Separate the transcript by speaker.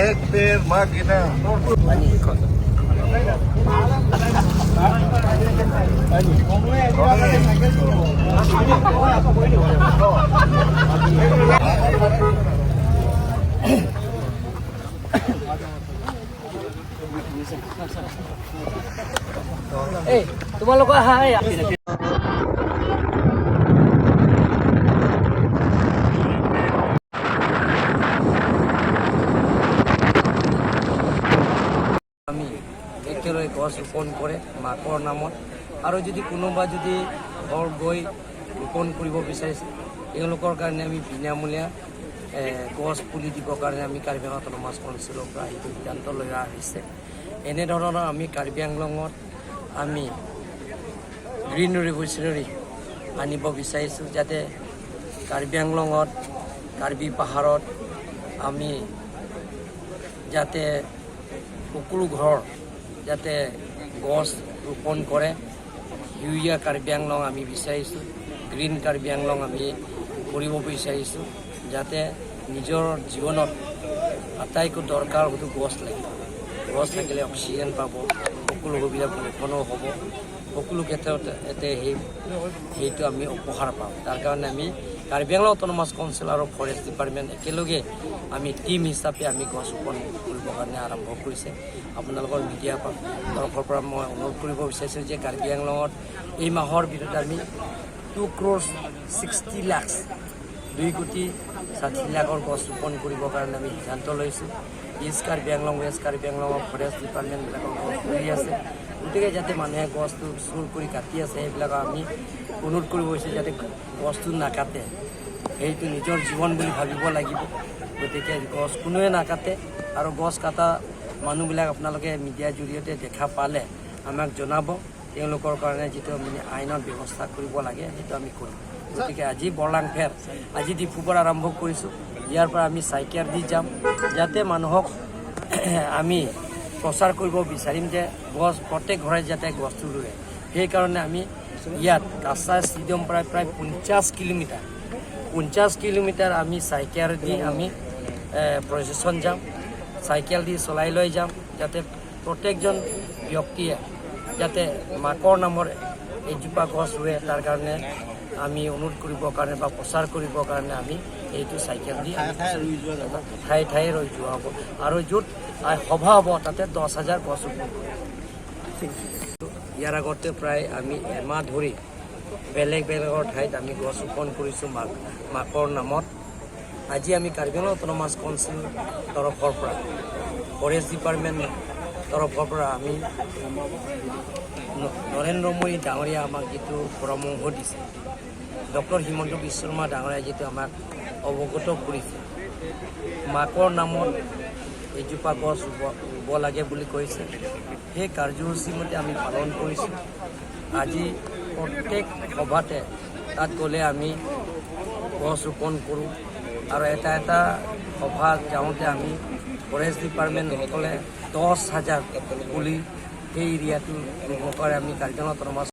Speaker 1: एक पेड़ माँ गिना
Speaker 2: তোমালোকৰ হাই আমি একেলগে গছ ৰোপণ কৰে মাকৰ নামত আৰু যদি কোনোবা যদি ঘৰ গৈ ৰোপণ কৰিব বিচাৰিছে তেওঁলোকৰ কাৰণে আমি বিনামূলীয়া গছ পুলি দিবৰ কাৰণে আমি কাৰ্বি আংলং অট'নমাছ কাউন্সিলৰ পৰা এইটো সিদ্ধান্ত লৈ অহা হৈছে। এনেধৰণৰ আমি কাৰ্বি আংলঙত আমি গ্ৰীণ ৰিভলিউচনাৰী আনিব বিচাৰিছোঁ যাতে কাৰ্বি আংলঙত কাৰ্বি পাহাৰত আমি যাতে সকলো ঘৰ যাতে গছ ৰোপণ কৰে সেউজীয়া কাৰ্বি আংলং আমি বিচাৰিছোঁ গ্ৰীণ কাৰ্বি আংলং আমি কৰিব বিচাৰিছোঁ যাতে নিজৰ জীৱনত আটাইতকৈ দৰকাৰ হয়তো গছ লাগিব গছ থাকিলে অক্সিজেন পাব সকলো সুবিধা বৰষুণো হ'ব সকলো ক্ষেত্ৰতে সেইটো আমি উপহাৰ পাওঁ তাৰ কাৰণে আমি কাৰ্বি আংলং অট'নমাছ কাউন্সিল আৰু ফৰেষ্ট ডিপাৰ্টমেণ্ট একেলগে আমি টিম হিচাপে আমি গছ ৰোপণ কৰিবৰ কাৰণে আৰম্ভ কৰিছে। আপোনালোকৰ মিডিয়াৰ তৰফৰ পৰা মই অনুৰোধ কৰিব বিচাৰিছোঁ যে কাৰ্বি আংলঙত এই মাহৰ ভিতৰত আমি 2,60 লাখ 2,60,00,000 গছ ৰোপণ কৰিবৰ কাৰণে আমি সিদ্ধান্ত লৈছোঁ। ইষ্ট কাৰ্বি আংলং ৱেষ্ট কাৰ্বি আংলঙৰ ফৰেষ্ট ডিপাৰ্টমেণ্টবিলাকৰ গছ কৰি আছে গতিকে যাতে মানুহে গছটো চুৰ কৰি কাটি আছে সেইবিলাকক আমি অনুৰোধ কৰিব বিচাৰিছোঁ যাতে গছটো নাকাটে সেইটো নিজৰ জীৱন বুলি ভাবিব লাগিব গতিকে গছ কোনোৱে নাকাটে আৰু গছ কটা মানুহবিলাক আপোনালোকে মিডিয়াৰ জৰিয়তে দেখা পালে আমাক জনাব তেওঁলোকৰ কাৰণে যিটো মানে আইনৰ ব্যৱস্থা কৰিব লাগে সেইটো আমি কৰিম। গতিকে আজি বৰলাং ফেৰ আজি ডিপুৰ পৰা আৰম্ভ কৰিছোঁ ইয়াৰ পৰা আমি চাইকেল দি যাম যাতে মানুহক আমি প্ৰচাৰ কৰিব বিচাৰিম যে গছ প্ৰত্যেক ঘৰে যাতে গছটো ৰুৱে সেইকাৰণে আমি ইয়াত কাছা ষ্টেডিয়াম পৰা প্ৰায় 50 কিলোমিটাৰ আমি চাইকেল দি আমি প্ৰচেছন যাম চাইকেল দি চলাই লৈ যাম যাতে প্ৰত্যেকজন ব্যক্তিয়ে যাতে মাকৰ নামৰ এজোপা গছ ৰুৱে তাৰ কাৰণে আমি অনুৰোধ কৰিবৰ কাৰণে বা প্ৰচাৰ কৰিবৰ কাৰণে আমি এইটো চাইকেল দি ঠায়ে ঠায়ে ৰৈ যোৱা হ'ব আৰু য'ত সভা হ'ব তাতে 10,000 গছ ৰোপণ ঠিক ইয়াৰ আগতে প্ৰায় আমি এমাহ ধৰি বেলেগ বেলেগৰ ঠাইত আমি গছ ৰোপণ কৰিছোঁ মাকৰ নামত। আজি আমি কাৰ্বি আংলং অট'নমাছ কাউন্সিল তৰফৰ পৰা ফৰেষ্ট ডিপাৰ্টমেণ্ট তৰফৰ পৰা আমি নৰেন্দ্ৰ মোদী ডাঙৰীয়া আমাক যিটো পৰামৰ্শ দিছে ডক্টৰ হিমন্ত বিশ্ব শৰ্মা ডাঙৰীয়াই যিটো আমাক অৱগত কৰিছে মাকৰ নামত এজোপা গছ ৰুব লাগে বুলি কৈছে সেই কাৰ্যসূচী মতে আমি পালন কৰিছোঁ। আজি প্ৰত্যেক সভাতে তাত গ'লে আমি গছ ৰোপণ কৰোঁ আৰু এটা এটা সভা যাওঁতে আমি ফৰেষ্ট ডিপাৰ্টমেণ্টসকলে 10,000 পুলি সেই এৰিয়াটো ৰুব পাৰে আমি কাৰ্বি আংলং অট'নমাছ